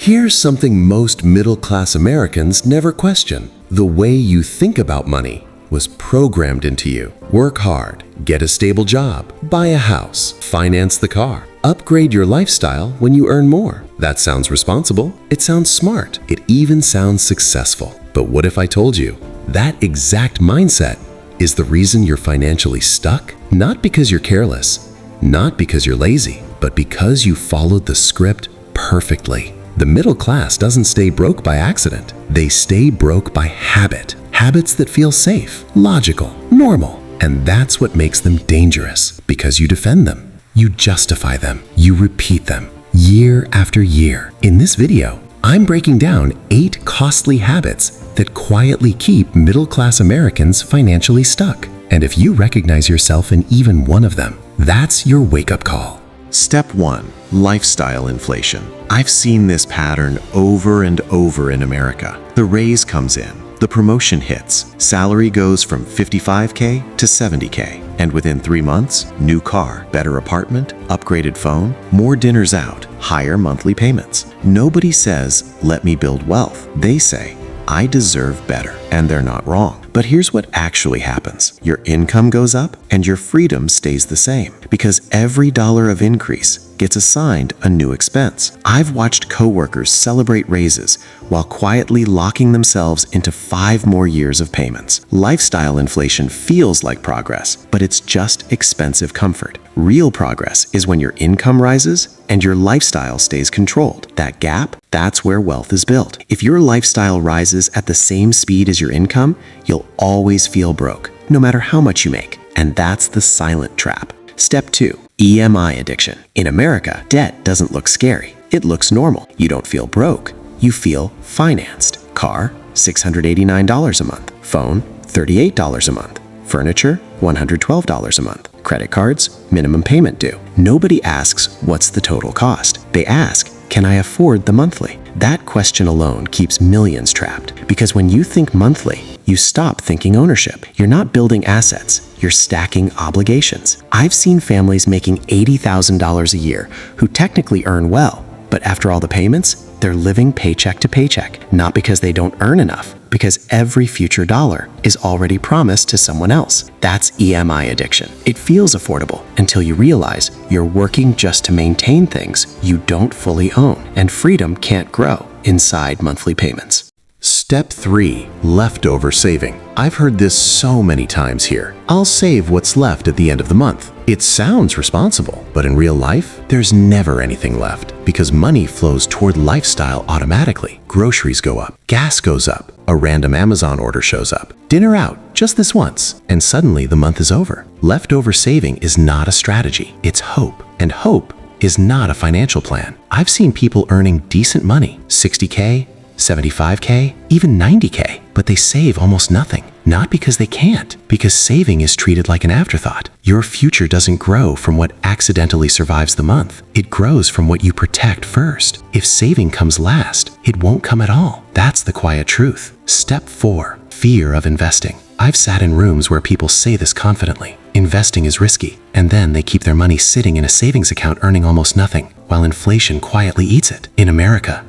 Here's something most middle-class Americans never question. The way you think about money was programmed into you. Work hard, get a stable job, buy a house, finance the car, upgrade your lifestyle when you earn more. That sounds responsible. It sounds smart. It even sounds successful. But what if I told you that exact mindset is the reason you're financially stuck? Not because you're careless, not because you're lazy, but because you followed the script perfectly. The middle class doesn't stay broke by accident. They stay broke by habit. Habits that feel safe, logical, normal. And that's what makes them dangerous, because you defend them, you justify them, you repeat them year after year. In this video, I'm breaking down 8 costly habits that quietly keep middle-class Americans financially stuck. And if you recognize yourself in even one of them, that's your wake-up call. Step 1. Lifestyle inflation. I've seen this pattern over and over in America. The raise comes in, the promotion hits, salary goes from $55K to $70K, and within 3 months, new car, better apartment, upgraded phone, more dinners out, higher monthly payments. Nobody says, "Let me build wealth." They say, "I deserve better," and they're not wrong. But here's what actually happens. Your income goes up and your freedom stays the same, because every dollar of increase gets assigned a new expense. I've watched coworkers celebrate raises while quietly locking themselves into 5 more years of payments. Lifestyle inflation feels like progress, but it's just expensive comfort. Real progress is when your income rises and your lifestyle stays controlled. That gap, that's where wealth is built. If your lifestyle rises at the same speed as your income, you'll always feel broke, no matter how much you make. And that's the silent trap. Step 2. EMI addiction. In America, debt doesn't look scary. It looks normal. You don't feel broke. You feel financed. Car, $689 a month. Phone, $38 a month. Furniture, $112 a month. Credit cards, minimum payment due. Nobody asks, what's the total cost? They ask, can I afford the monthly? That question alone keeps millions trapped, because when you think monthly, you stop thinking ownership. You're not building assets, you're stacking obligations. I've seen families making $80,000 a year who technically earn well, but after all the payments, they're living paycheck to paycheck, not because they don't earn enough, because every future dollar is already promised to someone else. That's EMI addiction. It feels affordable until you realize you're working just to maintain things you don't fully own, and freedom can't grow inside monthly payments. Step 3. Leftover saving. I've heard this so many times here. I'll save what's left at the end of the month. It sounds responsible, but in real life, there's never anything left, because money flows toward lifestyle automatically. Groceries go up, gas goes up, a random Amazon order shows up, dinner out just this once, and suddenly the month is over. Leftover saving is not a strategy, it's hope. And hope is not a financial plan. I've seen people earning decent money, $60K, $75K, even $90K, but they save almost nothing. Not because they can't, because saving is treated like an afterthought. Your future doesn't grow from what accidentally survives the month. It grows from what you protect first. If saving comes last, it won't come at all. That's the quiet truth. Step 4. Fear of investing. I've sat in rooms where people say this confidently. Investing is risky, and then they keep their money sitting in a savings account earning almost nothing, while inflation quietly eats it. In America,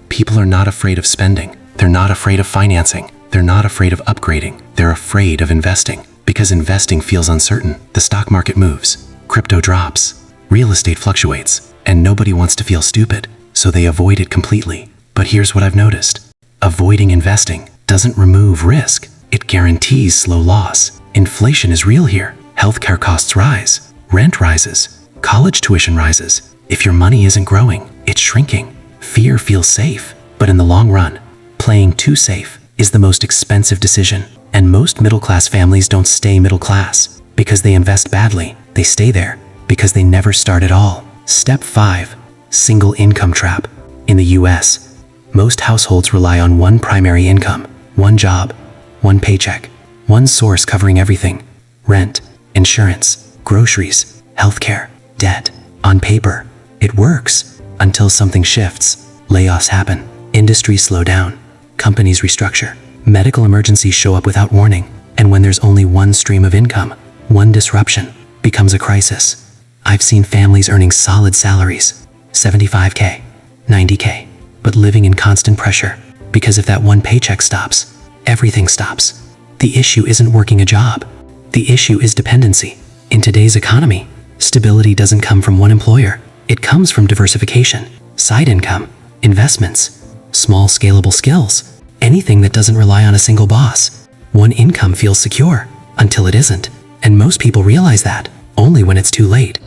people are not afraid of spending. They're not afraid of financing. They're not afraid of upgrading. They're afraid of investing, because investing feels uncertain. The stock market moves, crypto drops, real estate fluctuates, and nobody wants to feel stupid, so they avoid it completely. But here's what I've noticed. Avoiding investing doesn't remove risk. It guarantees slow loss. Inflation is real here. Healthcare costs rise. Rent rises. College tuition rises. If your money isn't growing, it's shrinking. Fear feels safe, but in the long run, playing too safe is the most expensive decision. And most middle-class families don't stay middle-class because they invest badly. They stay there because they never start at all. Step 5. Single income trap. In the US, most households rely on one primary income, one job, one paycheck, one source covering everything: rent, insurance, groceries, healthcare, debt. On paper, it works until something shifts. Layoffs happen, industries slow down, companies restructure, medical emergencies show up without warning, and when there's only one stream of income, one disruption becomes a crisis. I've seen families earning solid salaries, $75K, $90K, but living in constant pressure. Because if that one paycheck stops, everything stops. The issue isn't working a job. The issue is dependency. In today's economy, stability doesn't come from one employer. It comes from diversification, side income, investments, small scalable skills, anything that doesn't rely on a single boss. One income feels secure until it isn't, and most people realize that only when it's too late.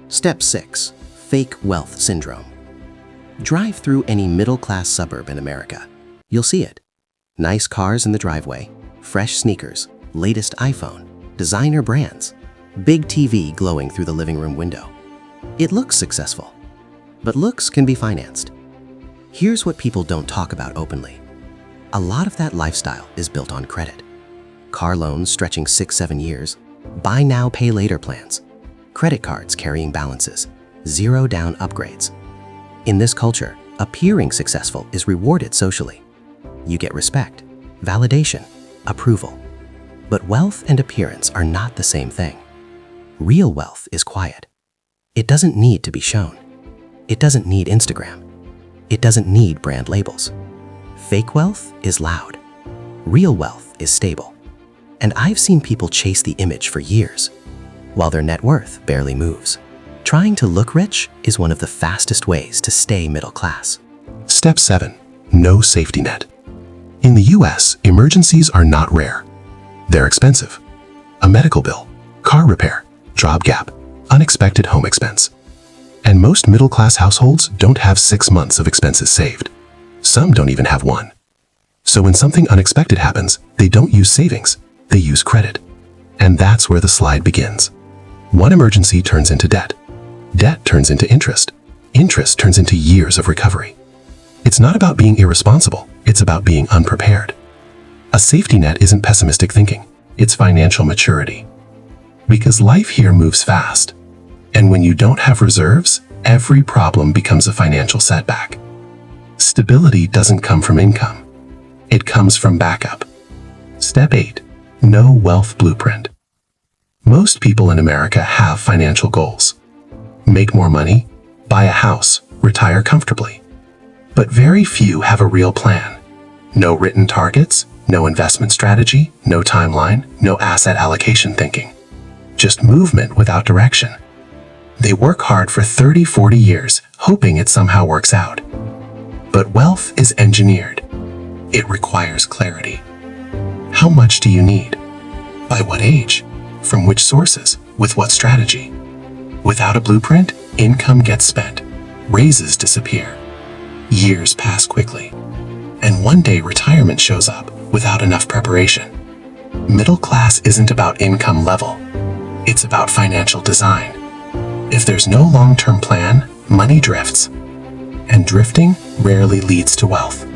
Step 6. Fake wealth syndrome. Drive through any middle-class suburb in America. You'll see it. Nice cars in the driveway, fresh sneakers, latest iPhone, designer brands, big TV glowing through the living room window. It looks successful, but looks can be financed. Here's what people don't talk about openly. A lot of that lifestyle is built on credit. Car loans stretching 6-7 years, buy now, pay later plans, credit cards carrying balances, zero down upgrades. In this culture, appearing successful is rewarded socially. You get respect, validation, approval. But wealth and appearance are not the same thing. Real wealth is quiet. It doesn't need to be shown. It doesn't need Instagram. It doesn't need brand labels. Fake wealth is loud. Real wealth is stable. And I've seen people chase the image for years, while their net worth barely moves. Trying to look rich is one of the fastest ways to stay middle class. Step 7. No safety net. In the US, emergencies are not rare. They're expensive. A medical bill, car repair, job gap, unexpected home expense. And most middle-class households don't have 6 months of expenses saved. Some don't even have one. So when something unexpected happens, they don't use savings, they use credit. And that's where the slide begins. One emergency turns into debt. Debt turns into interest. Interest turns into years of recovery. It's not about being irresponsible, it's about being unprepared. A safety net isn't pessimistic thinking, it's financial maturity. Because life here moves fast. And when you don't have reserves, every problem becomes a financial setback. Stability doesn't come from income. It comes from backup. Step 8. No wealth blueprint. Most people in America have financial goals. Make more money, buy a house, retire comfortably. But very few have a real plan. No written targets, no investment strategy, no timeline, no asset allocation thinking. Just movement without direction. They work hard for 30-40 years, hoping it somehow works out. But wealth is engineered. It requires clarity. How much do you need? By what age? From which sources? With what strategy? Without a blueprint, income gets spent. Raises disappear. Years pass quickly. And one day retirement shows up without enough preparation. Middle class isn't about income level. It's about financial design. If there's no long-term plan, money drifts. And drifting rarely leads to wealth.